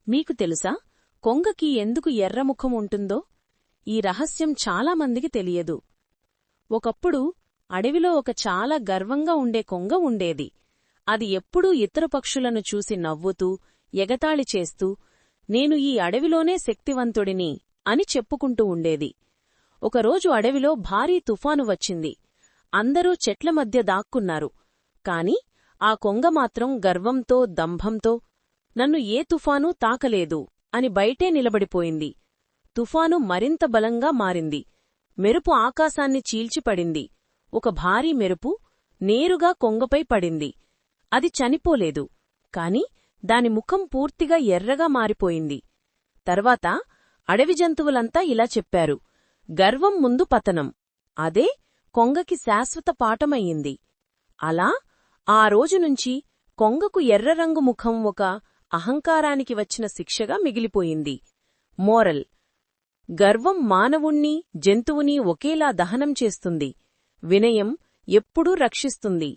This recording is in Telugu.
మీకు తెలుసా కొంగకి ఎందుకు ఎర్రముఖం ఉంటుందో? ఈ రహస్యం చాలామందికి తెలియదు. ఒకప్పుడు అడవిలో ఒక చాలా గర్వంగా ఉండే కొంగ ఉండేది. అది ఎప్పుడూ ఇతర పక్షులను చూసి నవ్వుతూ, ఎగతాళి చేస్తూ, నేను ఈ అడవిలోనే శక్తివంతుడిని అని చెప్పుకుంటూ ఉండేది. ఒకరోజు అడవిలో భారీ తుఫాను వచ్చింది. అందరూ చెట్ల మధ్య దాక్కున్నారు. కాని ఆ కొంగ మాత్రం గర్వంతో, దంభంతో, నన్ను ఏ తుఫానూ తాకలేదు అని బయటే నిలబడిపోయింది. తుఫాను మరింత బలంగా మారింది. మెరుపు ఆకాశాన్ని చీల్చిపడింది. ఒక భారీ మెరుపు నేరుగా కొంగపై పడింది. అది చనిపోలేదు, కాని దాని ముఖం పూర్తిగా ఎర్రగా మారిపోయింది. తర్వాత అడవి జంతువులంతా ఇలా చెప్పారు: గర్వం ముందు పతనం. అదే కొంగకి శాశ్వత పాఠమయ్యింది. అలా ఆ రోజునుంచి కొంగకు ఎర్రరంగు ముఖం ఒక అహంకారానికి వచ్చిన శిక్షగా మిగిలిపోయింది. మోరల్: గర్వం మానవుణ్ణి, జంతువుని ఒకేలా దహనం చేస్తుంది. వినయం ఎప్పుడూ రక్షిస్తుంది.